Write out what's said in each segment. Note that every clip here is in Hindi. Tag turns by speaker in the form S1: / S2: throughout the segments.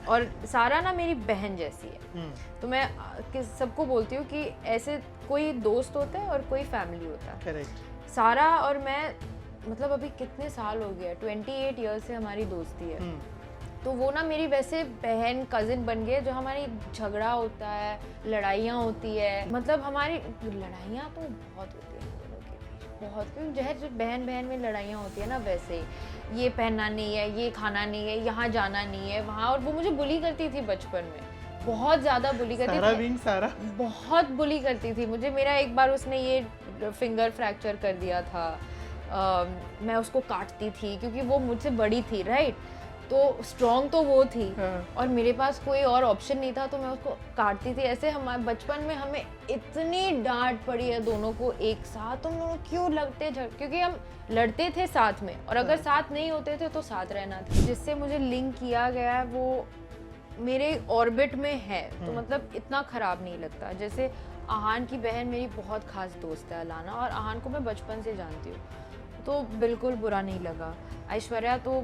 S1: और सारा ना मेरी बहन जैसी है। तो मैं सबको बोलती हूँ कि ऐसे कोई दोस्त होता है और कोई फैमिली होता है।
S2: करेक्ट।
S1: सारा और मैं मतलब अभी कितने साल हो गया, 28 ईयर्स से हमारी दोस्ती है। तो वो ना मेरी वैसे बहन कजिन बन गए, जो हमारी झगड़ा होता है, लड़ाइयाँ होती है, मतलब हमारी लड़ाइयाँ तो बहुत होती है हम दोनों के बीच, बहुत, क्योंकि जैसे बहन बहन में लड़ाइयाँ होती है ना, वैसे ये पहनना नहीं है, ये खाना नहीं है, यहाँ जाना नहीं है, वहाँ। और वो मुझे बुली करती थी बचपन में, बहुत ज़्यादा बुली करती थी, बहुत बुली करती थी मुझे। मेरा एक बार उसने ये फिंगर फ्रैक्चर कर दिया था। मैं उसको काटती थी क्योंकि वो मुझसे बड़ी थी, राइट, तो स्ट्रॉन्ग तो वो थी। और मेरे पास कोई और ऑप्शन नहीं था, तो मैं उसको काटती थी। ऐसे हमारे बचपन में हमें इतनी डांट पड़ी है दोनों को एक साथ, तुम दोनों क्यों लड़ते क्योंकि हम लड़ते थे साथ में, और अगर साथ नहीं होते थे तो साथ रहना था। जिससे मुझे लिंक किया गया है वो मेरे ऑर्बिट में है, तो मतलब इतना खराब नहीं लगता। जैसे आहान की बहन मेरी बहुत खास दोस्त है अलाना, और आहान को मैं बचपन से जानती हूँ, तो बिल्कुल बुरा नहीं लगा। ऐश्वर्या तो,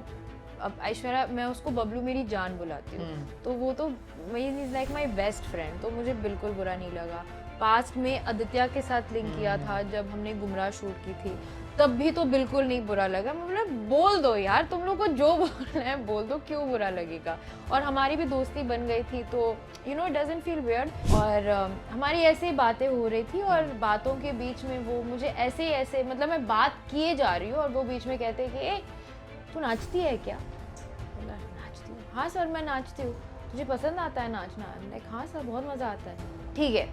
S1: अब ऐश्वर्या मैं उसको बबलू मेरी जान बुलाती हूँ, तो वो तो मेरी is like my best friend, तो मुझे बिल्कुल बुरा नहीं लगा। पास्ट में आदित्य के साथ लिंक किया था जब हमने गुमराह शूट की थी, तब भी तो बिल्कुल नहीं बुरा लगा। मतलब बोल दो यार, तुम लोग को जो बोलना है बोल दो, क्यों बुरा लगेगा। और हमारी भी दोस्ती बन गई थी, तो you know it doesn't feel weird. और हमारी ऐसे ही बातें हो रही थी, और बातों के बीच में वो मुझे ऐसे मतलब मैं बात किए जा रही हूँ और वो बीच में कहते कि ए तू नाचती है क्या? नाचती हूँ, हाँ सर मैं नाचती हूँ। तुझे पसंद आता है नाचना? लाइक हाँ सर बहुत मज़ा आता है। ठीक है,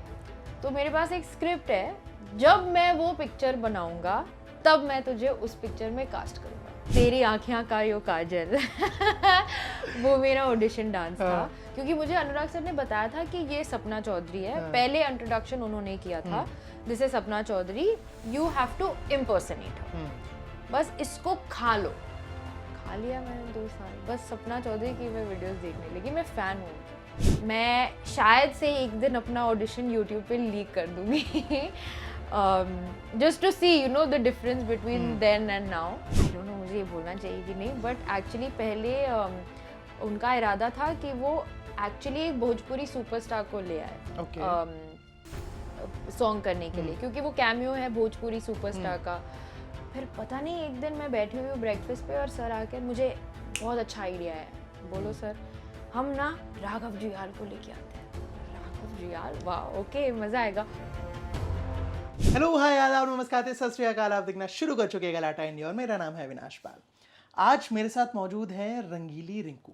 S1: तो मेरे पास एक स्क्रिप्ट है, जब मैं वो पिक्चर बनाऊंगा तब मैं तुझे उस पिक्चर में कास्ट करूंगा। तेरी आँखें का यो काजल वो मेरा ऑडिशन डांस था, क्योंकि मुझे अनुराग सर ने बताया था कि ये सपना चौधरी है। पहले इंट्रोडक्शन उन्होंने किया था, this is Sapna Chaudhary, you have to impersonate her, बस इसको खा लो। खा लिया मैंने 2 साल, बस सपना चौधरी की मैं वीडियोस देखने लगी। मैं फ़ैन हूँ। मैं शायद से एक दिन अपना ऑडिशन यूट्यूब पे लीक कर दूँगी just to see you know the difference between then and now. I don't know मुझे ये बोलना चाहिए कि नहीं, बट एक्चुअली पहले उनका इरादा था कि वो एक्चुअली एक भोजपुरी सुपरस्टार को ले आए सॉन्ग करने के लिए, क्योंकि वो कैमियो है भोजपुरी सुपरस्टार का। फिर पता नहीं एक दिन मैं बैठी हुई हूँ ब्रेकफास्ट पे, और सर आके, मुझे बहुत अच्छा आइडिया है, बोलो सर हम ना राघव जुयाल को लेके आते हैं। राघव जुयाल, वाह ओके मज़ा आएगा।
S2: हेलो हाय आदाब नमस्कार सत श्री अकाल। आप देखना शुरू कर चुके हैं गलाटा इंडिया और मेरा नाम है अविनाश पाल। आज मेरे साथ मौजूद हैं रंगीली रिंकू।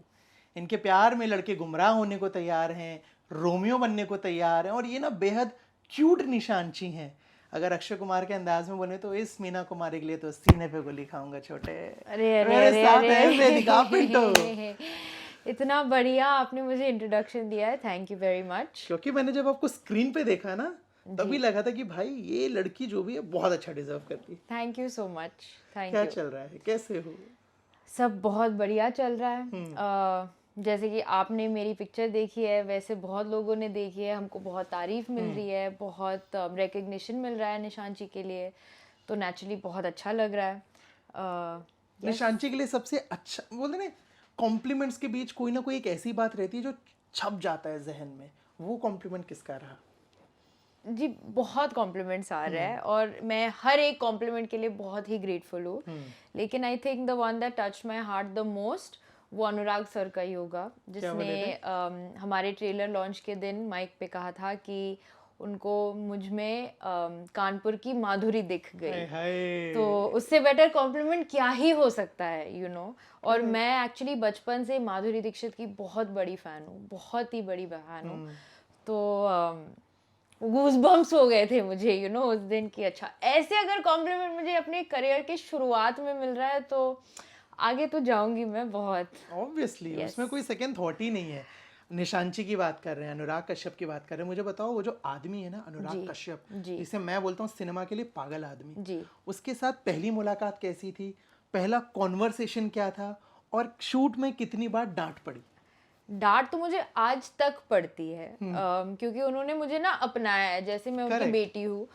S2: इनके प्यार में लड़के गुमराह होने को तैयार हैं, रोमियो बनने को तैयार हैं, और ये ना बेहद क्यूट निशानची हैं। अगर अक्षय कुमार के अंदाज में बोले तो इस मीना कुमारी के लिए तो सीने पे गोली खाऊंगा छोटे।
S1: अरे इतना बढ़िया आपने मुझे इंट्रोडक्शन दिया है, थैंक यू वेरी मच।
S2: क्योंकि मैंने जब आपको स्क्रीन पे देखा ना, तभी लगा था कि भाई ये लड़की जो भी है बहुत अच्छा डिजर्व करती है।
S1: Thank you so much, thank you.
S2: क्या चल रहा है, कैसे हो?
S1: सब बहुत बढ़िया चल रहा है। जैसे कि आपने मेरी पिक्चर देखी है, वैसे बहुत लोगों ने देखी है, हमको बहुत तारीफ मिल रही है, बहुत रिकग्निशन मिल रहा है निशांची के लिए, तो नेचुरली बहुत अच्छा लग रहा है।
S2: निशांची के लिए सबसे अच्छा बोलते ना, कॉम्प्लीमेंट्स के बीच कोई ना कोई एक ऐसी बात रहती है जो छप जाता है जहन में, वो कॉम्प्लीमेंट किसका रहा?
S1: जी बहुत कॉम्प्लीमेंट्स आ रहे हैं, और मैं हर एक कॉम्प्लीमेंट के लिए बहुत ही ग्रेटफुल हूँ। लेकिन I think the one that touch my heart the most वो अनुराग सर का ही होगा, जिसने हमारे ट्रेलर लॉन्च के दिन माइक पे कहा था कि उनको मुझ में कानपुर की माधुरी दिख गई। तो उससे बेटर कॉम्प्लीमेंट क्या ही हो सकता है, यू नो। और मैं एक्चुअली बचपन से माधुरी दीक्षित की बहुत बड़ी फ़ैन हूँ, बहुत ही बड़ी फ़ैन हूँ। तो गूज़बम्प्स हो गए थे मुझे, यू नो, उस दिन की। अच्छा, ऐसे अगर कॉम्प्लीमेंट मुझे अपने करियर की शुरुआत में मिल रहा है तो आगे तो जाऊंगी मैं बहुत।
S2: ऑब्वियसली उसमें कोई सेकंड थॉट ही नहीं है। निशांची की बात कर रहे हैं, अनुराग कश्यप की बात कर रहे हैं, मुझे बताओ वो जो आदमी है ना अनुराग कश्यप, जिसे मैं बोलता हूँ सिनेमा के लिए पागल आदमी
S1: जी,
S2: उसके साथ पहली मुलाकात कैसी थी, पहला कॉन्वर्सेशन क्या था, और शूट में कितनी बार डांट पड़ी?
S1: डांट तो मुझे आज तक पड़ती है, क्योंकि उन्होंने मुझे ना अपनाया है, जैसे मैं उनकी बेटी हूँ।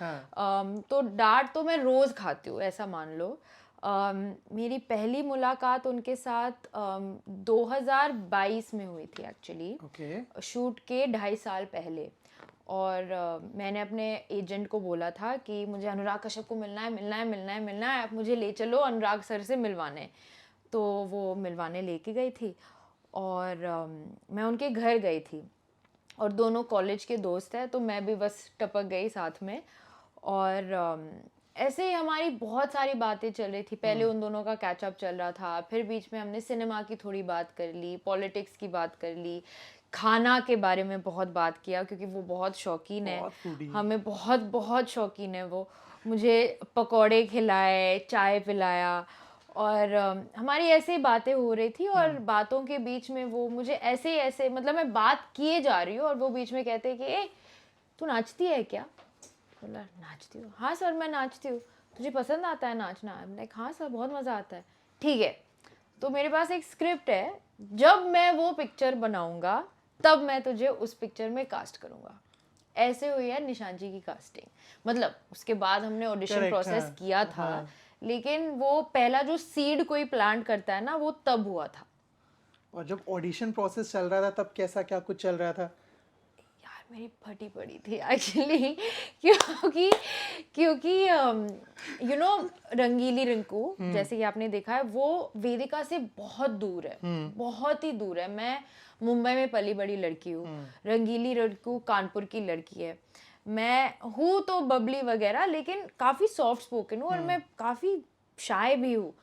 S1: तो डांट तो मैं रोज खाती हूँ, ऐसा मान लो। मेरी पहली मुलाकात उनके साथ 2022 में हुई थी एक्चुअली,
S2: ओके।
S1: शूट के 2.5 साल पहले। और मैंने अपने एजेंट को बोला था कि मुझे अनुराग कश्यप को मिलना है, मिलना है, मिलना है, मिलना है, आप मुझे ले चलो अनुराग सर से मिलवाने। तो वो मिलवाने लेके गई थी और मैं उनके घर गई थी और दोनों कॉलेज के दोस्त हैं, तो मैं भी बस टपक गई साथ में। और ऐसे ही हमारी बहुत सारी बातें चल रही थी। पहले उन दोनों का कैचअप चल रहा था, फिर बीच में हमने सिनेमा की थोड़ी बात कर ली, पॉलिटिक्स की बात कर ली, खाना के बारे में बहुत बात किया क्योंकि वो बहुत शौकीन है,
S2: बहुत foodie।
S1: हमें बहुत बहुत शौकीन है वो। मुझे पकौड़े खिलाए, चाय पिलाया और हमारी ऐसे ही बातें हो रही थी। और बातों के बीच में वो मुझे ऐसे ही ऐसे, मतलब मैं बात किए जा रही हूँ और वो बीच में कहते हैं कि ए तू नाचती है क्या? बोला नाचती हूँ, हाँ सर मैं नाचती हूँ। तुझे पसंद आता है नाचना? लाइक हाँ सर बहुत मज़ा आता है। ठीक है, तो मेरे पास एक स्क्रिप्ट है, जब मैं वो पिक्चर बनाऊंगा तब मैं तुझे उस पिक्चर में कास्ट करूंगा। ऐसे हुई है निशान जी की कास्टिंग। मतलब उसके बाद हमने ऑडिशन
S2: Correct,
S1: प्रोसेस
S2: हाँ,
S1: किया था,
S2: हाँ।
S1: लेकिन वो पहला जो सीड कोई प्लांट करता है ना, वो तब हुआ था।
S2: और जब ऑडिशन प्रोसेस चल रहा था तब कैसा क्या कुछ चल रहा था?
S1: यार मेरी फटी पड़ी थी एक्चुअली क्योंकि क्योंकि यू नो रंगीली रिंकू, जैसे कि आपने देखा है, वो वेदिका से बहुत दूर है, बहुत ही दूर है। मैं मुंबई में पली बड़ी लड़की हूँ, रंगीली रिंकू कानपुर की लड़की है। मैं हूँ तो बबली वगैरह, लेकिन काफ़ी सॉफ्ट स्पोकन हूँ और मैं काफ़ी शाय भी हूँ।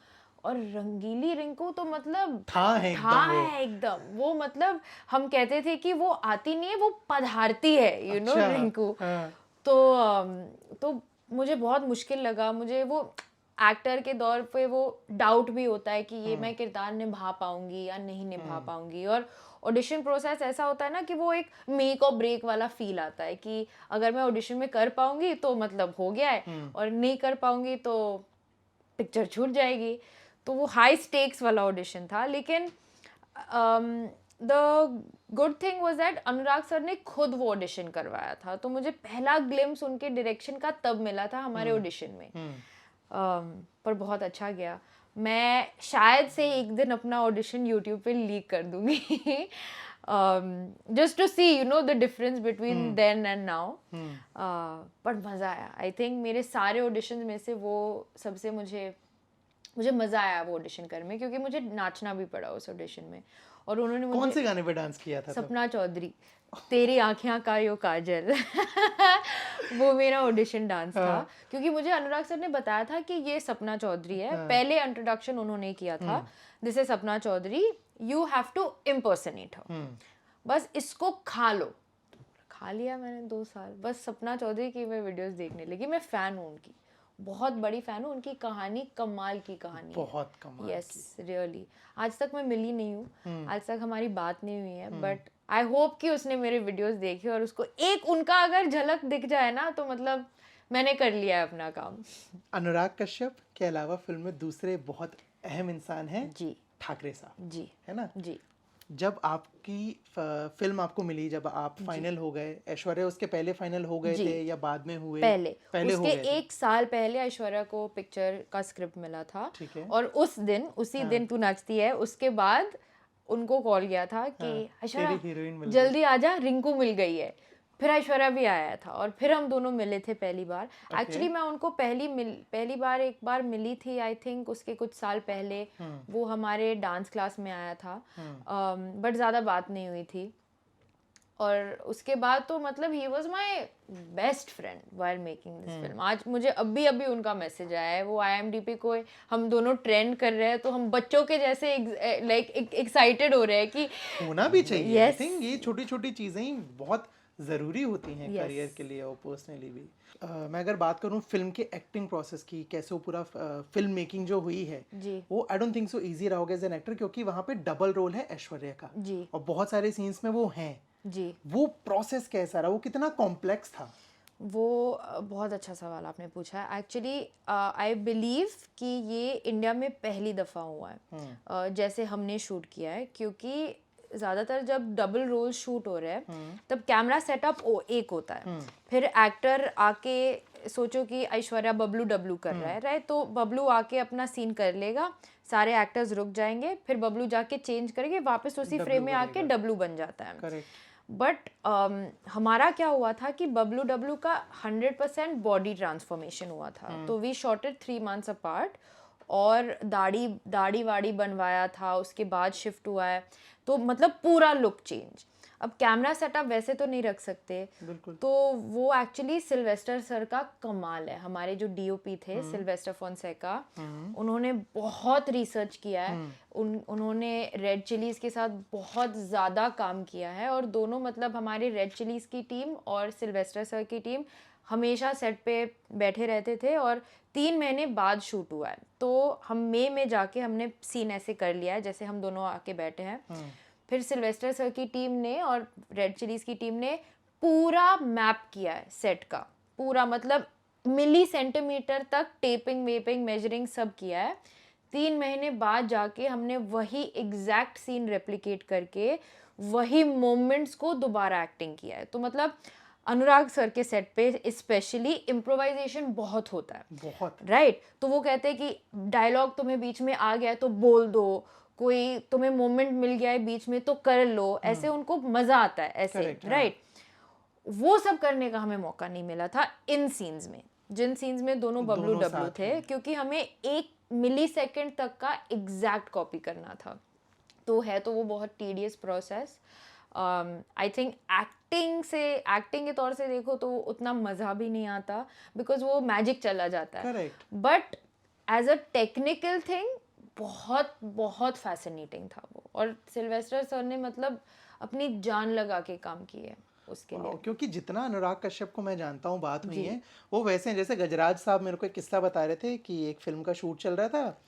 S1: और रंगीली रिंकू तो मतलब
S2: था है
S1: एकदम वो मतलब हम कहते थे कि वो आती नहीं है, वो पधारती है, यू नो
S2: अच्छा,
S1: रिंकू।
S2: हाँ।
S1: तो मुझे बहुत मुश्किल लगा। मुझे वो एक्टर के दौर पे वो डाउट भी होता है कि ये मैं किरदार निभा पाऊंगी या नहीं निभा पाऊंगी। और ऑडिशन प्रोसेस ऐसा होता है ना कि वो एक मेक और ब्रेक वाला फील आता है कि अगर मैं ऑडिशन में कर पाऊंगी तो मतलब हो गया है, और नहीं कर पाऊंगी तो पिक्चर छूट जाएगी। तो वो हाई स्टेक्स वाला ऑडिशन था। लेकिन the good thing was that Anurag sir ने खुद वो ऑडिशन करवाया था, तो मुझे पहला ग्लिम्स उनके डायरेक्शन का तब मिला था हमारे ऑडिशन में। पर बहुत अच्छा गया। मैं शायद से एक दिन अपना ऑडिशन यूट्यूब पे लीक कर दूंगी just to see you know the difference between then and now। पर मज़ा आया। आई थिंक मेरे सारे ऑडिशन में से वो सबसे मुझे मज़ा आया वो ऑडिशन करने में, क्योंकि मुझे नाचना भी पड़ा उस ऑडिशन में। और उन्होंने
S2: कौन
S1: मुझे
S2: से गाने पे डांस किया था तब?
S1: सपना चौधरी, तेरी आँखें का यो काजल वो मेरा ऑडिशन डांस था, क्योंकि मुझे अनुराग सर ने बताया था कि ये सपना चौधरी है। पहले इंट्रोडक्शन उन्होंने किया था, this is Sapna Chaudhary, you have to impersonate her, बस इसको खा लो। खा लिया मैंने 2 साल बस सपना चौधरी की मैं वीडियोस देखने लगी। मैं फ़ैन हूँ उनकी, बहुत बड़ी फ़ैन हूँ उनकी। कहानी कमाल की कहानी
S2: बहुत कमाल
S1: है। Yes really. आज तक मैं मिली नहीं हूँ, आज तक हमारी बात नहीं हुई है, बट आई होप कि उसने मेरे वीडियोस देखे और उसको एक उनका अगर झलक दिख जाए ना, तो मतलब मैंने कर लिया है अपना काम।
S2: अनुराग कश्यप के अलावा फिल्म में दूसरे बहुत अहम इंसान हैं
S1: जी
S2: ठाकरे साहब,
S1: जी
S2: है ना?
S1: जी।
S2: जब आपकी फिल्म आपको मिली, जब आप फाइनल हो गए, ऐश्वर्या उसके पहले फाइनल हो गए थे या बाद में हुए?
S1: पहले
S2: हो
S1: उसके
S2: गए थे।
S1: 1 साल पहले ऐश्वर्या को पिक्चर का स्क्रिप्ट मिला था।
S2: ठीक है।
S1: और उसी दिन तू नाचती है, उसके बाद उनको कॉल किया था कि ऐश्वर्या
S2: तेरी हीरोइन मिल
S1: जल्दी आजा, रिंकू मिल गई है। फिर ऐश्वर्या भी आया था और फिर हम दोनों मिले थे पहली बार। एक्चुअली मैं उनको पहली बार एक बार मिली थी, आई थिंक उसके कुछ साल पहले। वो हमारे डांस क्लास में आया था, बट ज़्यादा बात नहीं हुई थी। और उसके बाद तो मतलब he was my best friend while making this film. आज मुझे अभी उनका मैसेज आया है, वो IMDb को हम दोनों ट्रेंड कर रहे हैं, तो हम बच्चों के जैसे लाइक एक्साइटेड हो रहे हैं कि
S2: होना भी चाहिए।
S1: Yes.
S2: आई थिंक ये छोटी छोटी चीज़ें ही बहुत ज़रूरी होती हैं
S1: Yes.
S2: करियर के लिए और पर्सनली भी। मैं अगर बात करूं फिल्म के एक्टिंग प्रोसेस की, कैसे वो पूरा फिल्म मेकिंग जो हुई है
S1: जी
S2: वो I don't think so easy रहा होगा एज एन एक्टर, क्योंकि वहाँ पे डबल रोल है ऐश्वर्या का
S1: जी
S2: और बहुत सारे सीन्स में वो हैं।
S1: जी।
S2: वो प्रोसेस कैसा रहा, वो कितना कॉम्प्लेक्स था?
S1: वो बहुत अच्छा सवाल आपने पूछा है। एक्चुअली आई बिलीव कि ये इंडिया में पहली दफ़ा हुआ है जैसे हमने शूट किया है, क्योंकि ज़्यादातर जब डबल रोल शूट हो रहे हैं तब कैमरा सेटअप एक होता है, फिर एक्टर आके सोचो कि ऐश्वर्या बबलू डब्लू कर रहा है, राइट? तो बबलू आके अपना सीन कर लेगा, सारे एक्टर्स रुक जाएंगे, फिर बबलू जाके चेंज करके वापस उसी फ्रेम में आके डब्लू बन जाता है।
S2: करेक्ट।
S1: बट हमारा क्या हुआ था कि बबलू डब्लू का 100% बॉडी ट्रांसफॉर्मेशन हुआ था। तो we shot it 3 months apart, और दाढ़ी वाड़ी बनवाया था, उसके बाद शिफ्ट हुआ है, तो मतलब पूरा लुक चेंज। अब कैमरा सेटअप वैसे तो नहीं रख सकते,
S2: बिल्कुल।
S1: तो वो एक्चुअली सिल्वेस्टर सर का कमाल है। हमारे जो डीओपी थे सिल्वेस्टर फोंसेका, उन्होंने बहुत रिसर्च किया है। उन्होंने रेड चिलीज के साथ बहुत ज़्यादा काम किया है, और दोनों मतलब हमारे रेड चिलीज की टीम और सिल्वेस्टर सर की टीम हमेशा सेट पे बैठे रहते थे, और 3 महीने बाद शूट हुआ है। तो हम मई में जाके हमने सीन ऐसे कर लिया है जैसे हम दोनों आके बैठे हैं। फिर सिल्वेस्टर सर की टीम ने और रेड चिलीज की टीम ने पूरा मैप किया है सेट का, पूरा मतलब मिली सेंटीमीटर तक टेपिंग वेपिंग मेजरिंग सब किया है। 3 महीने बाद जाके हमने वही एग्जैक्ट सीन रेप्लिकेट करके वही मोमेंट्स को दोबारा एक्टिंग किया है। तो मतलब अनुराग सर के सेट पे स्पेशली इम्प्रोवाइजेशन बहुत होता है,
S2: बहुत,
S1: राइट? तो वो कहते हैं कि डायलॉग तुम्हें बीच में आ गया तो बोल दो, कोई तुम्हें मोमेंट मिल गया है बीच में तो कर लो, ऐसे उनको मजा आता है ऐसे, राइट? वो सब करने का हमें मौका नहीं मिला था इन सीन्स में, जिन सीन्स में दोनों बबलू डब्लू थे, क्योंकि हमें 1 मिलीसेकंड तक का एग्जैक्ट कॉपी करना था। तो है तो वो बहुत tedious process. I think acting के तौर से देखो तो उतना मज़ा भी नहीं आता, बिकॉज वो मैजिक चला जाता है।
S2: Correct.
S1: But as a technical thing बहुत बहुत फैसिनेटिंग था वो, और सिल्वेस्टर सर ने मतलब अपनी जान लगा के काम की है उसके लिए।
S2: क्योंकि जितना अनुराग कश्यप को मैं जानता हूँ, बात हुई है, वो वैसे हैं जैसे गजराज साहब मेरे को एक किस्सा बता रहे थे कि एक फिल्म का शूट चल रहा था,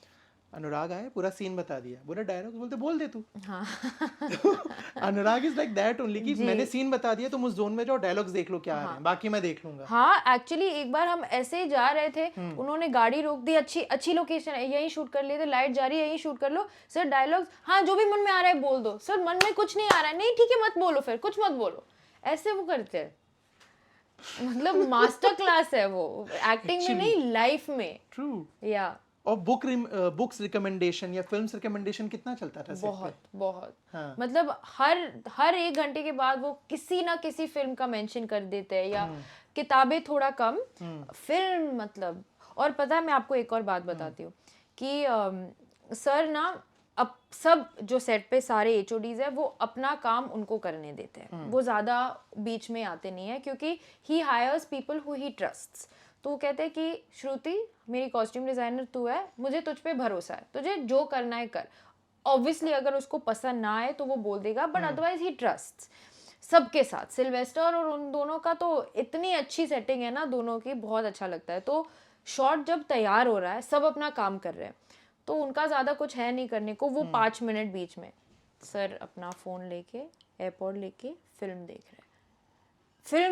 S2: अनुराग आए पूरा सीन बता दिया, बोले डायलॉग, बोलते बोल दे तू।
S1: हाँ।
S2: अनुराग इज लाइक दैट ओनली कि मैंने सीन बता दिया, तुम उस जोन में जाओ, डायलॉग्स देख लो क्या आ रहे हैं, बाकी मैं देख लूंगा।
S1: हाँ, एक्चुअली एक बार हम ऐसे ही जा रहे थे, उन्होंने गाड़ी रोक दी, अच्छी लोकेशन है, यहीं शूट कर लेते, लाइट जा रही है, यहीं शूट कर लो सर, डायलॉग्स हाँ जो भी मन में आ रहा है बोल दो सर, मन में कुछ नहीं आ रहा है, नहीं ठीक है मत बोलो, फिर कुछ मत बोलो, ऐसे वो करते हैं। मतलब मास्टर क्लास है वो, एक्टिंग में नहीं लाइफ में।
S2: ट्रू।
S1: या
S2: और बुक्स रिकमेंडेशन या फिल्म्स रिकमेंडेशन कितना चलता था सेट पे?
S1: बहुत।
S2: हाँ।
S1: मतलब हर 1 घंटे के बाद वो किसी ना किसी फिल्म का मेंशन कर देते हैं, या किताबें थोड़ा कम, फिल्म मतलब। और पता है मैं आपको एक और बात बताती हूँ कि सर ना अब सब जो सेट पे सारे HODs है वो अपना काम उनको करने देते हैं, वो ज़्यादा बीच में आते नहीं है, क्योंकि he hires people who he trusts. तो वो कहते हैं कि श्रुति मेरी कॉस्ट्यूम डिज़ाइनर तू है, मुझे तुझ पे भरोसा है, तुझे जो करना है कर। ऑब्वियसली अगर उसको पसंद ना आए तो वो बोल देगा, बट अदरवाइज ही ट्रस्ट्स सबके साथ। सिल्वेस्टर और उन दोनों का तो इतनी अच्छी सेटिंग है ना दोनों की, बहुत अच्छा लगता है। तो शॉट जब तैयार हो रहा है, सब अपना काम कर रहे हैं, तो उनका ज़्यादा कुछ है नहीं करने को, वो 5 मिनट बीच में सर अपना फ़ोन लेके एयरपोर्ट लेके फिल्म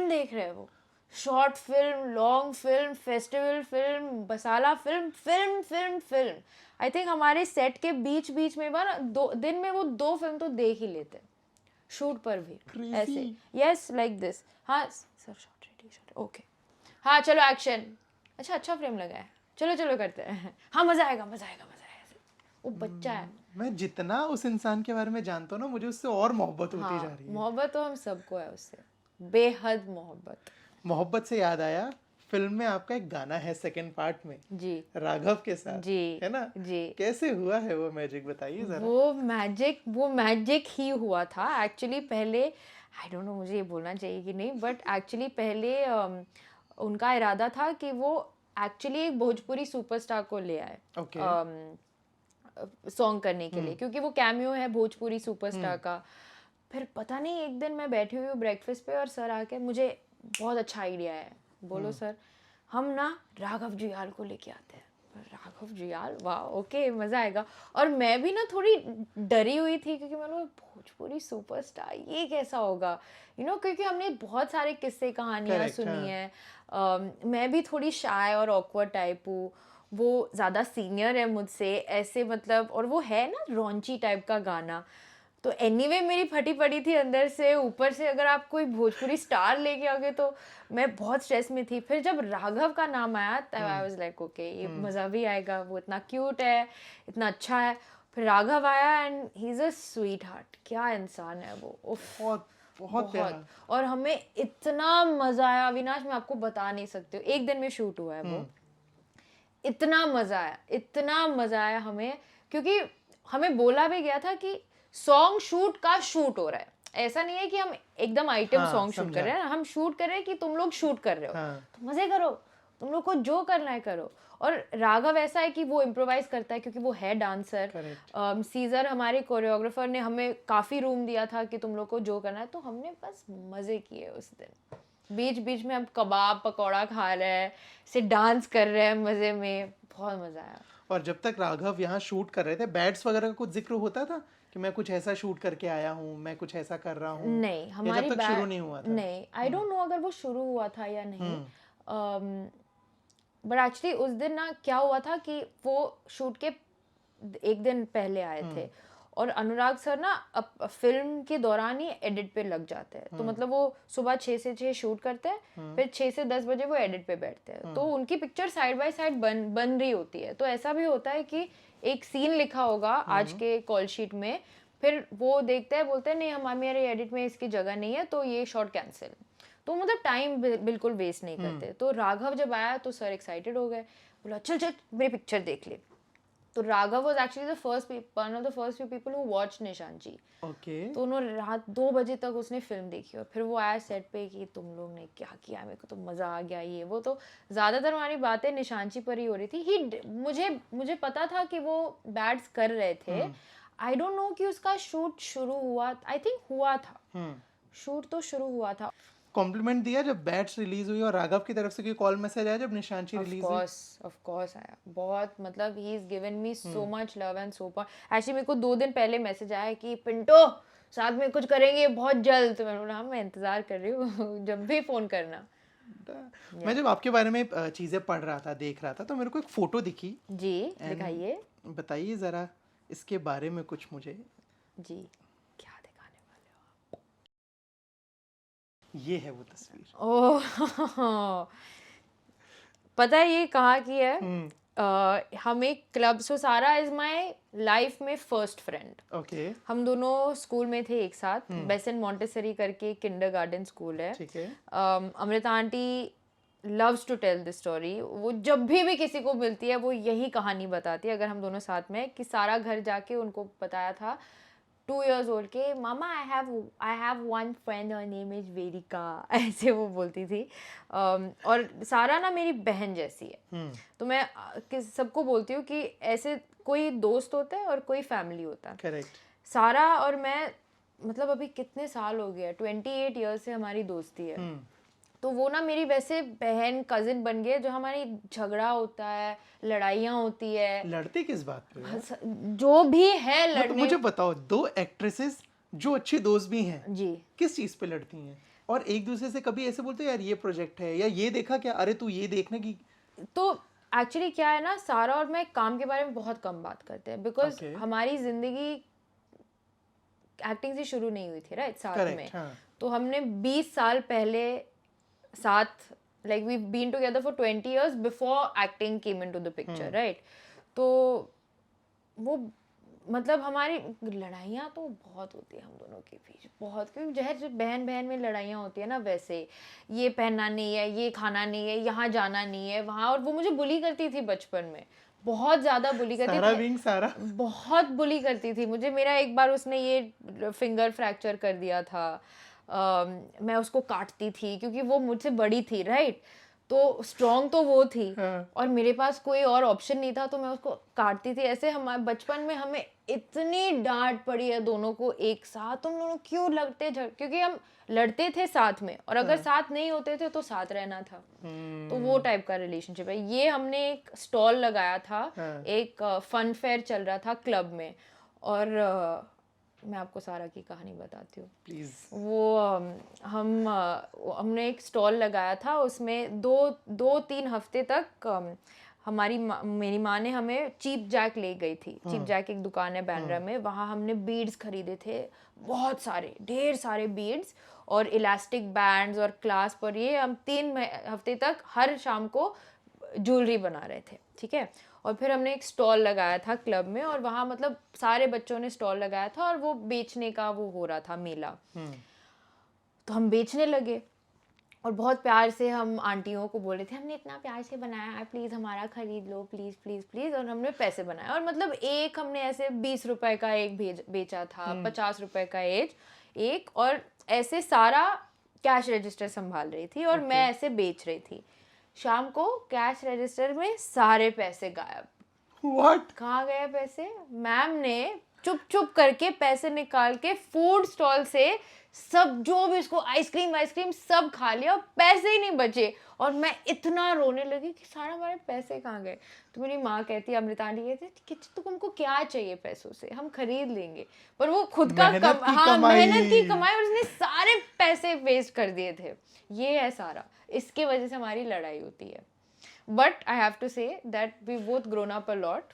S1: देख रहे हैं वो, short film, long film, festival film, बसाला फिल्म। आई थिंक हमारे सेट के बीच में बार 2 दिन में वो 2 फिल्म तो देख ही लेते हैं, शूट पर भी ऐसे। यस लाइक दिस, हाँ सर शॉट रेडी, ओके हाँ चलो एक्शन, अच्छा फ्रेम लगा है, चलो करते हैं, हाँ मज़ा आएगा। वो बच्चा है।
S2: मैं जितना उस इंसान के बारे में जानता हूँ ना, मुझे उससे और मोहब्बत होती जा रही है।
S1: मोहब्बत तो हम सबको है उससे, बेहद
S2: मोहब्बत से याद आया, फिल्म में आपका एक गाना है सेकंड पार्ट में जी, राघव के साथ जी, है ना जी। कैसे हुआ है वो मैजिक, बताइए जरा।
S1: वो मैजिक ही हुआ था एक्चुअली। पहले आई डोंट नो मुझे ये बोलना चाहिए कि नहीं, बट एक्चुअली पहले उनका इरादा था कि वो एक्चुअली एक भोजपुरी सुपरस्टार को ले आए सॉन्ग करने के लिए, क्योंकि वो कैमियो है भोजपुरी सुपरस्टार का। फिर पता नहीं एक दिन मैं बैठी हुई हूँ ब्रेकफास्ट पे, और सर आके, मुझे बहुत अच्छा आइडिया है, बोलो सर हम ना राघव जुयाल को लेके आते हैं। राघव जुयाल, वाह ओके मज़ा आएगा। और मैं भी ना थोड़ी डरी हुई थी, क्योंकि मैंने भोजपुरी सुपरस्टार ये कैसा होगा, क्योंकि हमने बहुत सारे किस्से कहानियाँ सुनी है। मैं भी थोड़ी शाय और ऑकवर्ड टाइप हूँ, वो ज़्यादा सीनियर है मुझसे ऐसे, मतलब, और वो है ना रॉन्ची टाइप का गाना, तो एनीवे मेरी फटी पड़ी थी अंदर से, ऊपर से अगर आप कोई भोजपुरी स्टार लेके आओगे तो मैं बहुत स्ट्रेस में थी। फिर जब राघव का नाम आया तब आई वाज लाइक ओके, ये मज़ा भी आएगा, वो इतना क्यूट है, इतना अच्छा है। फिर राघव आया and he is a sweet heart, क्या इंसान है वो, उफ,
S2: बहुत बहुत प्यारा।
S1: और हमें इतना मज़ा आया अविनाश, मैं आपको बता नहीं सकती हूँ। एक दिन में शूट हुआ है वो, इतना मज़ा आया, इतना मज़ा आया हमें, क्योंकि हमें बोला भी गया था कि सॉन्ग शूट का शूट हो रहा है, ऐसा नहीं है कि हम एकदम आइटम सॉन्ग शूट कर रहे हैं, हम शूट कर रहे हैं कि तुम लोग शूट कर रहे हो, तो मज़े करो, तुम लोग को जो करना है करो। और राघव ऐसा है कि वो इम्प्रोवाइज करता है क्योंकि वो है डांसर। सीजर हमारे कोरियोग्राफर ने हमें काफ़ी रूम दिया था कि तुम लोग को जो करना है, तो हमने बस मज़े किए उस दिन। बीच बीच में हम कबाब पकौड़ा खा रहे हैं, से डांस कर रहे हैं मज़े में, बहुत मज़ा आया।
S2: और जब तक राघव यहाँ शूट कर रहे थे, बैट्स वगैरह का कुछ जिक्र होता था कि मैं कुछ ऐसा शूट करके आया हूँ, मैं कुछ ऐसा कर रहा हूँ?
S1: नहीं, हमारी
S2: जब तक शुरू नहीं हुआ था?
S1: नहीं, आई डोंट नो अगर वो शुरू हुआ था या नहीं, बट एक्चुअली उस दिन ना क्या हुआ था कि वो शूट के एक दिन पहले आए थे, और अनुराग सर ना फिल्म के दौरान ही एडिट पे लग जाते हैं, तो मतलब वो सुबह 6 से 6 शूट करते हैं, फिर 6 से 10 बजे वो एडिट पे बैठते हैं, तो उनकी पिक्चर साइड बाय साइड बन रही होती है। तो ऐसा भी होता है कि एक सीन लिखा होगा आज के कॉल शीट में, फिर वो देखते हैं, बोलते हैं नहीं हमारे एडिट में इसकी जगह नहीं है, तो ये शॉट कैंसिल। तो मतलब टाइम बिल्कुल वेस्ट नहीं करते। तो राघव जब आया तो सर एक्साइटेड हो गए, बोला चल चल मेरी पिक्चर देख ले। तो Raghav was actually one of the first few people who watch निशान जी।
S2: ओके।
S1: तो उन्होंने रात 2 बजे तक उसने फिल्म देखी, और फिर वो आया सेट पे कि तुम लोग ने क्या किया, मेरे को तो मज़ा आ गया, ये वो। तो ज़्यादातर हमारी बातें निशान जी पर ही हो रही थी। मुझे पता था कि वो बैट्स कर रहे थे, आई डोंट नो कि उसका शूट शुरू हुआ, आई थिंक हुआ था, शूट तो शुरू हुआ था।
S2: कॉम्प्लीमेंट दिया जब बैट्स रिलीज हुई, और राघव की तरफ से कोई कॉल मैसेज आया जब निशांची रिलीज हुई?
S1: ऑफ कोर्स आया, बहुत, मतलब he is given me so much love and support. Actually मेरे को 2 दिन पहले मैसेज आया कि पिंटो साथ में कुछ करेंगे बहुत जल्द, तो मैंने बोला हाँ मैं इंतजार कर रही हूँ जब भी फोन करना।
S2: मैं जब आपके बारे में चीजें पढ़ रहा था, देख रहा था, तो मेरे को एक फोटो दिखी।
S1: जी दिखाइए।
S2: बताइए जरा इसके बारे में कुछ मुझे।
S1: जी क्या दिखाने वाले हो आप?
S2: ये है वो तस्वीर।
S1: ओह पता है ये कहाँ की है? हम एक club, so Sara is my life में फर्स्ट फ्रेंड।
S2: ओके।
S1: हम दोनों स्कूल में थे एक साथ, बेसेंट मॉन्टेसरी करके किंडरगार्टन स्कूल है।
S2: ठीक है।
S1: Amrita aunty loves to tell this story, वो जब भी किसी को मिलती है वो यही कहानी बताती है, अगर हम दोनों साथ में, कि सारा घर जाके उनको बताया था 2 years old के मामा I have one friend, her name is Vedika, ऐसे वो बोलती थी। और सारा ना मेरी बहन जैसी है। तो मैं सबको बोलती हूँ कि ऐसे कोई दोस्त होता है और कोई फैमिली होता है।
S2: करेक्ट।
S1: सारा और मैं, मतलब अभी कितने साल हो गए, 28 years से हमारी दोस्ती है। तो वो ना मेरी वैसे बहन कजिन बन गए, जो हमारी झगड़ा होता है, लड़ाइयाँ होती है।
S2: लड़ते किस बात पे हो?
S1: जो भी है लड़ने।
S2: मुझे बताओ, 2 एक्ट्रेसेस जो अच्छी दोस्त भी हैं,
S1: जी,
S2: किस चीज पे लड़ती हैं? और एक दूसरे से कभी ऐसे बोलते हैं यार ये प्रोजेक्ट है, या ये देखा क्या, अरे तू ये देखने की?
S1: तो एक्चुअली क्या है ना, सारा और मैं काम के बारे में बहुत कम बात करते हैं, बिकॉज हमारी जिंदगी एक्टिंग से शुरू नहीं हुई थी, राइट, साथ में। तो हमने 20 साल पहले साथ, like we've been together for 20 years before acting came into the picture, right? तो वो, मतलब हमारी लड़ाइयाँ तो बहुत होती है हम दोनों के बीच, बहुत, क्योंकि जैसे बहन बहन में लड़ाइयाँ होती है ना, वैसे ये पहनना नहीं है, ये खाना नहीं है, यहाँ जाना नहीं है, वहाँ। और वो मुझे बुली करती थी बचपन में, बहुत ज़्यादा बुली करती थी,
S2: सारा
S1: बहुत बुली करती थी मुझे। मेरा एक बार उसने ये फिंगर फ्रैक्चर कर दिया था। मैं उसको काटती थी क्योंकि वो मुझसे बड़ी थी, राइट, तो स्ट्रॉन्ग तो वो थी। और मेरे पास कोई और ऑप्शन नहीं था, तो मैं उसको काटती थी। ऐसे हमारे बचपन में हमें इतनी डांट पड़ी है दोनों को एक साथ, तुम दोनों क्यों लड़ते क्योंकि हम लड़ते थे साथ में, और अगर साथ नहीं होते थे तो साथ रहना था। तो वो टाइप का रिलेशनशिप है ये। हमने एक स्टॉल लगाया था, एक फन फेयर चल रहा था क्लब में, और मैं आपको सारा की कहानी बताती हूँ
S2: प्लीज।
S1: वो हमने एक स्टॉल लगाया था, उसमें 2-3 हफ्ते तक मेरी माँ ने हमें चीप जैक ले गई थी। चीप जैक एक दुकान है बैंड्रा में, वहाँ हमने बीड्स खरीदे थे, बहुत सारे, ढेर सारे बीड्स और इलास्टिक बैंड्स और क्लास्प, और ये हम 3 हफ्ते तक हर शाम को ज्वेलरी बना रहे थे, ठीक है। और फिर हमने एक स्टॉल लगाया था क्लब में, और वहाँ मतलब सारे बच्चों ने स्टॉल लगाया था और वो बेचने का वो हो रहा था मेला। तो हम बेचने लगे और बहुत प्यार से हम आंटियों को बोले थे, हमने इतना प्यार से बनाया है, प्लीज़ हमारा खरीद लो, प्लीज़ प्लीज़ प्लीज़। और हमने पैसे बनाए, और मतलब एक हमने ऐसे 20 रुपए का एक बेचा था, 50 रुपए का एक, और ऐसे सारा कैश रजिस्टर संभाल रही थी, और मैं ऐसे बेच रही थी। शाम को कैश रजिस्टर में सारे पैसे गायब।
S2: What?
S1: कहाँ गए पैसे? मैम ने चुप चुप करके पैसे निकाल के फूड स्टॉल से सब जो भी उसको आइसक्रीम सब खा लिया, और पैसे ही नहीं बचे। और मैं इतना रोने लगी कि सारे हमारे पैसे कहाँ गए। तो मेरी माँ कहती, अमृता आंटी कहती कि तुमको क्या चाहिए पैसों से, हम खरीद लेंगे। पर वो खुद का मेहनत की कमाई, और उसने सारे पैसे वेस्ट कर दिए थे। ये है सारा, इसके वजह से हमारी लड़ाई होती है। But I have to say that we both grown up a lot.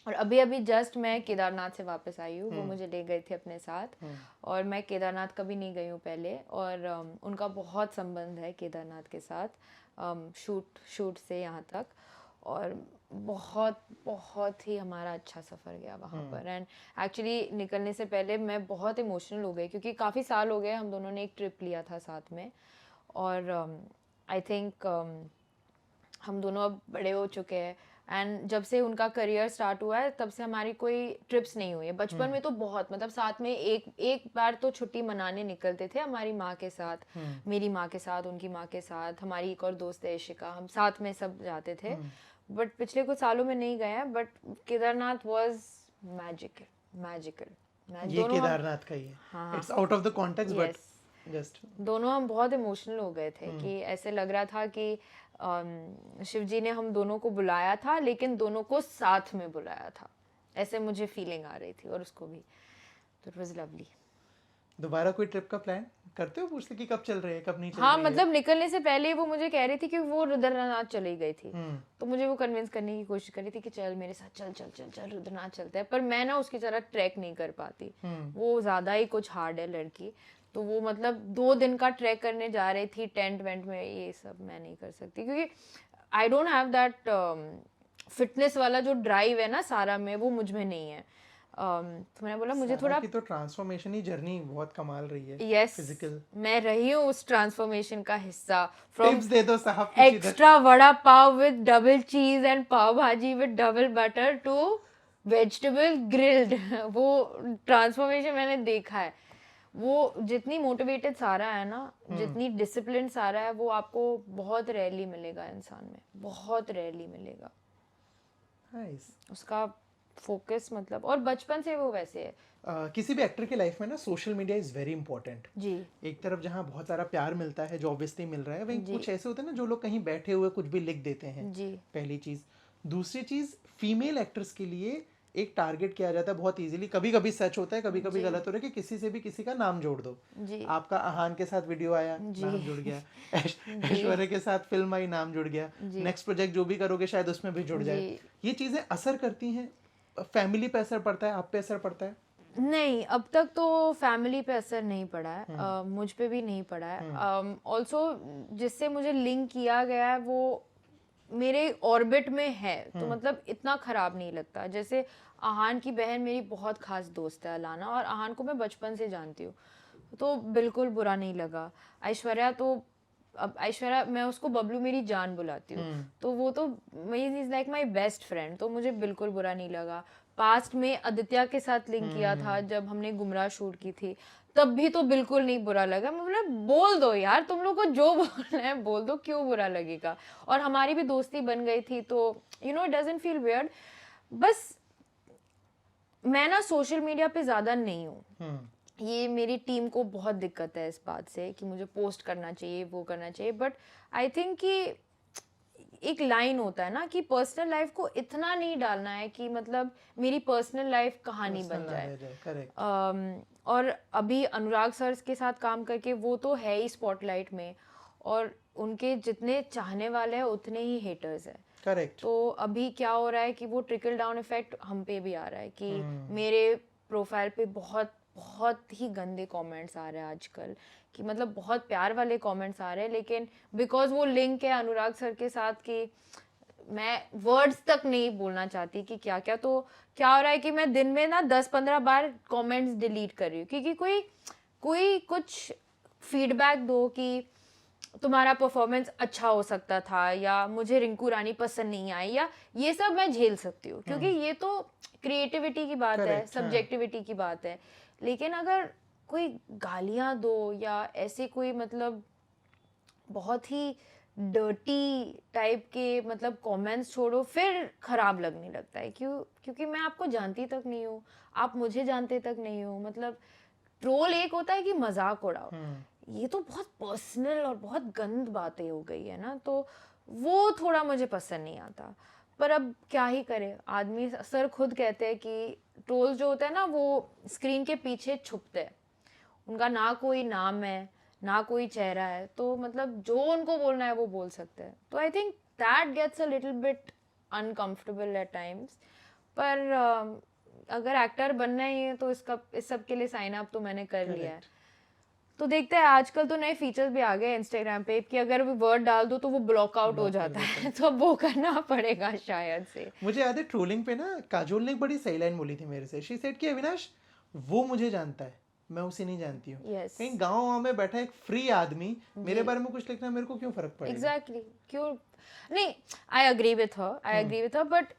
S1: और अभी जस्ट मैं केदारनाथ से वापस आई हूँ, वो मुझे ले गए थे अपने साथ, और मैं केदारनाथ कभी नहीं गई हूँ पहले, और उनका बहुत संबंध है केदारनाथ के साथ, शूट से यहाँ तक, और बहुत बहुत ही हमारा अच्छा सफ़र गया वहाँ पर। एंड एक्चुअली निकलने से पहले मैं बहुत इमोशनल हो गई, क्योंकि काफ़ी साल हो गए हम दोनों ने एक ट्रिप लिया था साथ में, और आई थिंक हम दोनों अब बड़े हो चुके हैं। एंड जब से उनका करियर स्टार्ट हुआ है तब से हमारी कोई ट्रिप्स नहीं हुई है। बचपन में तो बहुत, मतलब साथ में एक बार तो छुट्टी मनाने निकलते थे हमारी माँ के साथ, मेरी माँ के साथ, उनकी माँ के साथ, हमारी एक और दोस्त है इशिका, हम साथ में सब जाते थे। बट पिछले कुछ सालों में नहीं गए हैं। But Kedarnath was magical.
S2: ये केदारनाथ का ही है, it's out of the context, but just
S1: दोनों हम बहुत इमोशनल हो गए थे कि ऐसे लग रहा था कि शिव जी ने हम दोनों को बुलाया था, लेकिन दोनों को साथ में बुलाया था, ऐसे मुझे फीलिंग आ रही थी, और उसको भी। तो इट वाज लवली।
S2: दोबारा कोई ट्रिप का प्लान करते हो? पूछते कि कब चल रहे हैं, कब नहीं चल
S1: हाँ,
S2: रही है?
S1: मतलब निकलने से पहले वो मुझे कह रही थी कि वो रुद्रनाथ चली गई थी, तो मुझे वो कन्विंस करने की कोशिश कर रही थी कि चल मेरे साथ, चल चल चल चल रुद्रनाथ चलते हैं। पर मैं ना उसकी तरह ट्रैक नहीं कर पाती, वो ज़्यादा ही कुछ हार्ड है लड़की। तो वो मतलब 2 दिन का ट्रैक करने जा रही थी टेंट वेंट में, ये सब मैं नहीं कर सकती, क्योंकि I don't have that fitness वाला जो ड्राइव है ना सारा में, वो मुझ में नहीं है। तो मैंने बोला मुझे थोड़ा
S2: की तो ट्रांसफॉर्मेशन ही जर्नी बहुत कमाल रही है।
S1: यस,
S2: फिजिकल
S1: मैं रही हूँ उस ट्रांसफॉर्मेशन का हिस्सा।
S2: टिप्स दे दो साहब,
S1: extra vada pav with double cheese and pav bhaji with double butter two vegetable grilled वो ट्रांसफॉर्मेशन मैंने देखा है। वो जितनी मोटिवेटेड सारा है ना, जितनी डिसिप्लिन सारा है, वो आपको बहुत रेयरली मिलेगा इंसान में, बहुत रेयरली मिलेगा। उसका फोकस मतलब, और बचपन से वो वैसे है।
S2: किसी भी एक्टर के लाइफ में ना social media is very important
S1: जी।
S2: एक तरफ जहाँ बहुत सारा प्यार मिलता है, जो ऑब्वियसली मिल रहा है, वहीं कुछ ऐसे होते हैं ना जो लोग कहीं बैठे हुए कुछ भी लिख देते हैं।
S1: जी।
S2: पहली चीज। दूसरी चीज, फीमेल एक्टर्स के लिए एक टारगेट किया जाता है बहुत इजीली, कभी कभी सच होता है, कभी कभी गलत हो रहा है, कि किसी से भी किसी का नाम जोड़ दो।
S1: जी।
S2: आपका आहान के साथ वीडियो आया, नाम जुड़ गया, ऐश्वर्या के साथ फिल्म आई, नाम जुड़ गया, नेक्स्ट प्रोजेक्ट जो भी करोगे शायद उसमें भी जुड़ जाए। ये चीजें असर करती हैं, फैमिली पे असर पड़ता है, आप पे असर पड़ता है?
S1: नहीं, अब तक तो फैमिली पे असर नहीं पड़ा है, मुझ पे भी नहीं पड़ा है। ऑल्सो जिससे मुझे लिंक किया गया है वो मेरे ऑर्बिट में है, तो मतलब इतना खराब नहीं लगता। जैसे आहान की बहन मेरी बहुत खास दोस्त है अलाना, और आहान को मैं बचपन से जानती हूँ, तो बिल्कुल बुरा नहीं लगा। ऐश्वर्या तो, अब ऐश्वर्या मैं उसको बबलू मेरी जान बुलाती हूँ, तो वो तो is like my best friend, तो मुझे बिल्कुल बुरा नहीं लगा। पास्ट में आदित्य के साथ लिंक किया था जब हमने गुमराह शूट की थी, तब भी तो बिल्कुल नहीं बुरा लगा। मैं बोला बोल दो यार, तुम लोग को जो बोलना है बोल दो, क्यों बुरा लगेगा। और हमारी भी दोस्ती बन गई थी, तो you know it doesn't feel weird. बस मैं ना सोशल मीडिया पे ज़्यादा नहीं हूँ, ये मेरी टीम को बहुत दिक्कत है इस बात से कि मुझे पोस्ट करना चाहिए, वो करना चाहिए। बट आई थिंक कि एक लाइन होता है ना कि पर्सनल लाइफ को इतना नहीं डालना है कि मतलब मेरी पर्सनल लाइफ कहानी बन जाए। और अभी अनुराग सर के साथ काम करके वो तो है ही स्पॉटलाइट में, और उनके जितने चाहने वाले हैं उतने ही हेटर्स हैं।
S2: करेक्ट।
S1: तो अभी क्या हो रहा है कि वो ट्रिकल डाउन इफेक्ट हम पे भी आ रहा है कि मेरे प्रोफाइल पे बहुत बहुत ही गंदे कमेंट्स आ रहे हैं आजकल, कि मतलब बहुत प्यार वाले कमेंट्स आ रहे हैं, लेकिन बिकॉज वो लिंक है अनुराग सर के साथ कि मैं वर्ड्स तक नहीं बोलना चाहती कि क्या क्या, तो क्या हो रहा है कि मैं दिन में ना 10-15 बार कमेंट्स डिलीट कर रही हूँ, क्योंकि कोई कोई कुछ फीडबैक दो कि तुम्हारा परफॉर्मेंस अच्छा हो सकता था, या मुझे रिंकू रानी पसंद नहीं आई, या ये सब मैं झेल सकती हूँ, क्योंकि ये तो क्रिएटिविटी की बात है, सब्जेक्टिविटी की बात है। लेकिन अगर कोई गालियाँ दो या ऐसे कोई मतलब बहुत ही डर्टी टाइप के मतलब कमेंट्स छोड़ो, फिर खराब लगने लगता है। क्योंकि मैं आपको जानती तक नहीं हूँ, आप मुझे जानते तक नहीं हो। मतलब ट्रोल एक होता है कि मजाक उड़ाओ, ये तो बहुत पर्सनल और बहुत गंद बातें हो गई है ना, तो वो थोड़ा मुझे पसंद नहीं आता। पर अब क्या ही करे आदमी, सर खुद कहते हैं कि ट्रोल्स जो होते हैं ना वो स्क्रीन के पीछे छुपते हैं, उनका ना कोई नाम है ना कोई चेहरा है, तो मतलब जो उनको बोलना है वो बोल सकते हैं। तो I think that gets a little bit uncomfortable at times. पर अगर एक्टर बनना ही है तो इस सब के लिए साइन अप तो मैंने कर लिया है। तो देखते हैं, आजकल तो नए फीचर्स भी आ गए इंस्टाग्राम पे कि अगर वो वर्ड डाल दो तो वो ब्लॉक आउट हो जाता है, तो वो करना पड़ेगा शायद से।
S2: मुझे याद है ट्रोलिंग पे ना काजोल ने एक बड़ी सही लाइन बोली थी मेरे से। शी सेड कि अविनाश वो मुझे जानता है, मैं उसे नहीं जानती हूँ।
S1: Yes.
S2: कहीं गाँव में बैठा एक फ्री आदमी मेरे बारे में कुछ लिखना, मेरे को क्यों फर्क पड़ेगा?
S1: एग्जैक्टली क्यों नहीं, I agree with her, but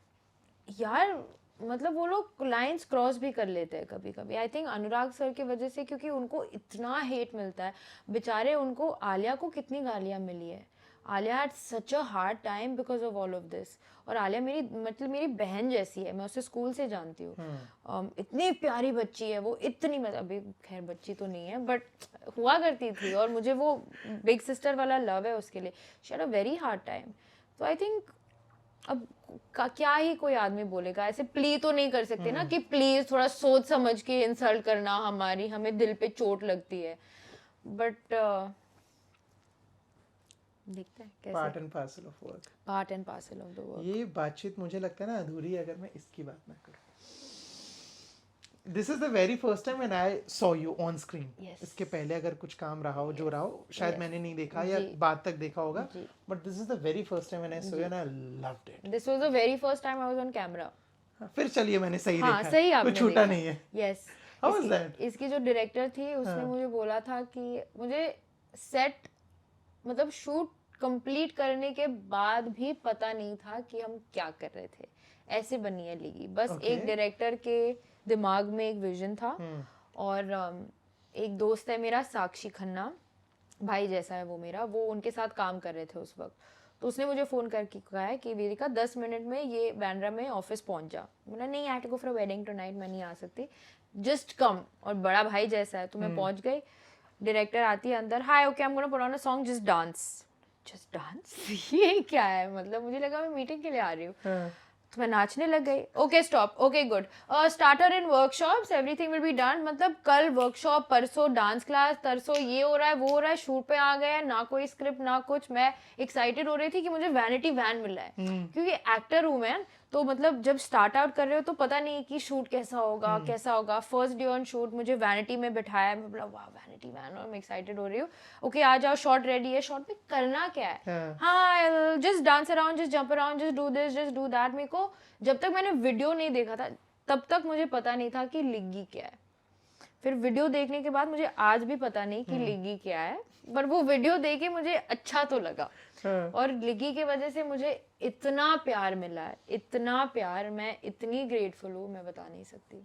S1: यार मतलब वो लोग लाइंस क्रॉस भी कर लेते हैं कभी कभी। आई थिंक अनुराग सर की वजह से, क्योंकि उनको इतना हेट मिलता है बेचारे। उनको आलिया को कितनी गालियाँ मिली है, Alia had such a hard time because of all of this. और आलिया मेरी बहन जैसी है, मैं उसे स्कूल से जानती हूँ। इतनी प्यारी बच्ची है वो, इतनी मतलब अभी खैर बच्ची तो नहीं है बट हुआ करती थी, और मुझे वो बिग सिस्टर वाला लव है उसके लिए। She had a very hard time. तो आई थिंक अब क्या ही कोई आदमी बोलेगा, ऐसे प्ली तो नहीं कर सकते ना कि प्लीज थोड़ा सोच समझ के इंसल्ट करना, हमें दिल पे चोट लगती है। बट देखते हैं कैसे।
S2: Part and parcel of work,
S1: part and parcel of the work.
S2: ये बातचीत मुझे लगता है ना अधूरी है अगर मैं इसकी बात ना करूं। This is the very first time when I saw you on screen. इसके पहले अगर कुछ काम रहा हो जो रहा हो, शायद मैंने नहीं देखा या बाद तक देखा होगा, but this is the very first time when I saw you and I loved it.
S1: This was the very first time I was on camera.
S2: फिर चलिए मैंने सही देखा,
S1: सही आपने
S2: कुछ छूटा नहीं है।
S1: यस।
S2: How was that?
S1: इसकी जो डायरेक्टर थी उसने मुझे बोला था कि मुझे सेट मतलब शूट कंप्लीट करने के बाद भी पता नहीं था कि हम क्या कर रहे थे। ऐसे बनी है लिगी, बस एक डायरेक्टर के दिमाग में एक विजन था। और एक दोस्त है मेरा साक्षी खन्ना, भाई जैसा है वो मेरा, वो उनके साथ काम कर रहे थे उस वक्त। तो उसने मुझे फ़ोन करके कहा है कि वेदिका 10 मिनट में ये बैंड्रा में ऑफिस पहुंच जा। मैंने नहीं, I have to go for a wedding tonight, मैं नहीं आ सकती, जस्ट कम। और बड़ा भाई जैसा है, तो मैं पहुंच गई। डायरेक्टर आती है अंदर, हाय okay I am gonna put on a song, just dance. ये क्या है, मतलब मुझे लगा मैं मीटिंग के लिए आ रही हूँ। तो मैं नाचने लग गई। Okay stop, okay good, starter in workshops, everything will be done. मतलब कल वर्कशॉप, परसों डांस क्लास, तरसों ये हो रहा है वो हो रहा है, शूट पे आ गए, ना कोई स्क्रिप्ट ना कुछ। मैं एक्साइटेड हो रही थी कि मुझे वैनिटी वैन मिल रहा है, क्योंकि एक्टर हूँ मैं। तो मतलब जब स्टार्ट आउट कर रहे हो तो पता नहीं कि शूट कैसा होगा। फर्स्ट डे ऑन शूट मुझे वैनिटी में बिठाया, मैं बोला वाह वैनिटी वैन, और मैं एक्साइटेड हो रही हूँ। ओके आ जाओ, शॉट रेडी है। शॉट में करना क्या है? हाँ just dance around, just jump around, just do this, just do that. मेरे को जब तक मैंने वीडियो नहीं देखा था तब तक मुझे पता नहीं था कि लिग्गी क्या है। फिर वीडियो देखने के बाद मुझे आज भी पता नहीं कि लिग्गी क्या है, पर वो वीडियो देख के मुझे अच्छा तो लगा। और लिग्गी की वजह से मुझे इतना प्यार मिला है, इतना प्यार, मैं इतनी ग्रेटफुल हूँ, मैं बता नहीं सकती।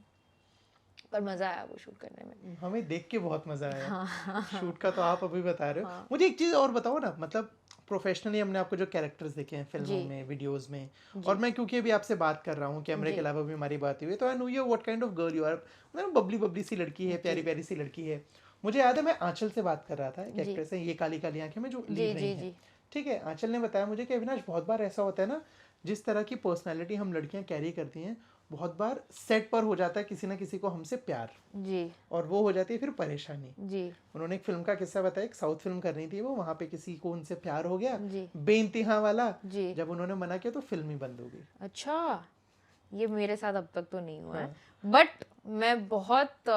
S1: पर मजा आया वो शूट करने में,
S2: हमें देख के बहुत मजा आया। शूट का तो आप अभी बता रहे हो। मुझे एक चीज और बताओ ना, मतलब प्रोफेशनली हमने आपको जो कैरेक्टर्स देखे हैं फिल्मों में, वीडियोस में, और मैं क्योंकि अभी आपसे बात कर रहा हूँ, कैमरे के अलावा भी हमारी बात हुई है, तो I know you what kind of girl you are. मतलब बबली बबली सी लड़की है, प्यारी प्यारी सी लड़की है। मुझे याद है मैं आंचल से बात कर रहा था, एक एक्ट्रेस है, ये काली काली आंखें में जो लीड रही है, ठीक है। आंचल ने बताया मुझे कि अविनाश बहुत बार ऐसा होता है ना, जिस तरह की पर्सनैलिटी हम लड़कियां कैरी करती हैं बहुत बार सेट पर हो जाता है किसी ना किसी को हमसे प्यार,
S1: जी
S2: और वो हो जाती है फिर परेशानी।
S1: जी
S2: उन्होंने एक फिल्म का किस्सा बताया, एक साउथ फिल्म करनी थी वो, वहां पे किसी को उनसे प्यार हो गया
S1: जी
S2: बेइंतहा वाला,
S1: जी।
S2: जब उन्होंने मना किया तो फिल्म ही बंद हो गई।
S1: अच्छा, ये मेरे साथ अब तक तो नहीं हुआ है,
S2: हाँ।
S1: बट मैं बहुत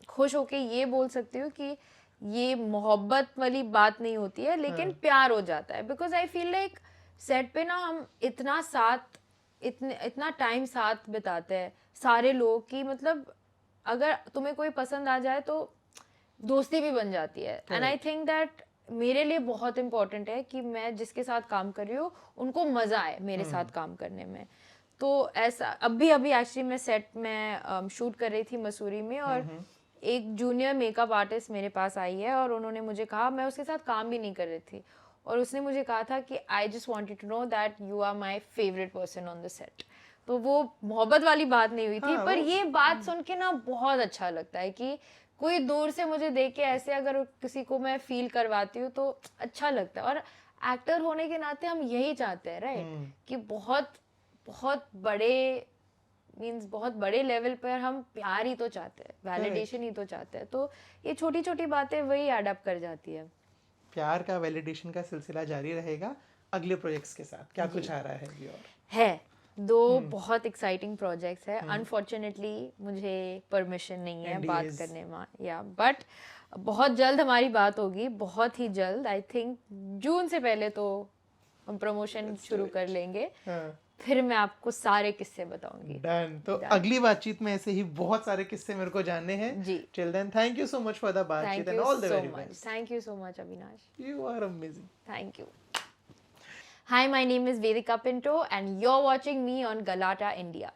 S1: खुश होके ये बोल सकती हूँ कि ये मोहब्बत वाली बात नहीं होती है, लेकिन
S2: हाँ।
S1: प्यार हो जाता है। Because I feel like set पे ना हम इतना साथ, इतना टाइम साथ बिताते हैं सारे लोग की, मतलब अगर तुम्हें कोई पसंद आ जाए तो दोस्ती भी बन जाती है। एंड आई थिंक दैट मेरे लिए बहुत इंपॉर्टेंट है कि मैं जिसके साथ काम कर रही हूँ उनको मजा आए मेरे साथ काम करने में। तो ऐसा अभी अभी एक्चुअली मैं सेट में शूट कर रही थी मसूरी में, और एक जूनियर मेकअप आर्टिस्ट मेरे पास आई है और उन्होंने मुझे कहा, मैं उसके साथ काम भी नहीं कर रही थी, और उसने मुझे कहा था कि I just wanted to know that you are my favourite person on the set. तो वो मोहब्बत वाली बात नहीं हुई थी,
S2: हाँ,
S1: पर ये बात सुन के ना बहुत अच्छा लगता है कि कोई दूर से मुझे देख के ऐसे अगर किसी को मैं फील करवाती हूँ तो अच्छा लगता है। और एक्टर होने के नाते हम यही चाहते हैं, राइट, कि बहुत बहुत बड़े मीन्स बहुत बड़े लेवल पर हम प्यार ही तो चाहते हैं, वैलिडेशन ही तो चाहते हैं। तो ये छोटी छोटी बातें वही एडअप कर जाती है।
S2: प्यार का वैलिडेशन का सिलसिला जारी रहेगा अगले प्रोजेक्ट्स के साथ। क्या कुछ आ रहा है अभी? और
S1: है दो बहुत एक्साइटिंग प्रोजेक्ट्स है। अनफॉर्चुनेटली मुझे परमिशन नहीं है बात
S2: NDAs।
S1: करने में, या बट बहुत जल्द हमारी बात होगी, बहुत ही जल्द। आई थिंक जून से पहले तो हम प्रमोशन शुरू कर लेंगे,
S2: हाँ।
S1: फिर मैं आपको सारे किस्से बताऊंगी।
S2: डन। तो अगली बातचीत में ऐसे ही बहुत सारे किस्से मेरे को जानने हैं
S1: जी।
S2: Till then thank you so much for the baatcheet
S1: thank
S2: and
S1: you
S2: all the
S1: so
S2: very
S1: much,
S2: best.
S1: Thank you so much Avinash,
S2: you are amazing.
S1: Thank you. Hi, my name is Vedika Pinto and you're watching me on Galata India.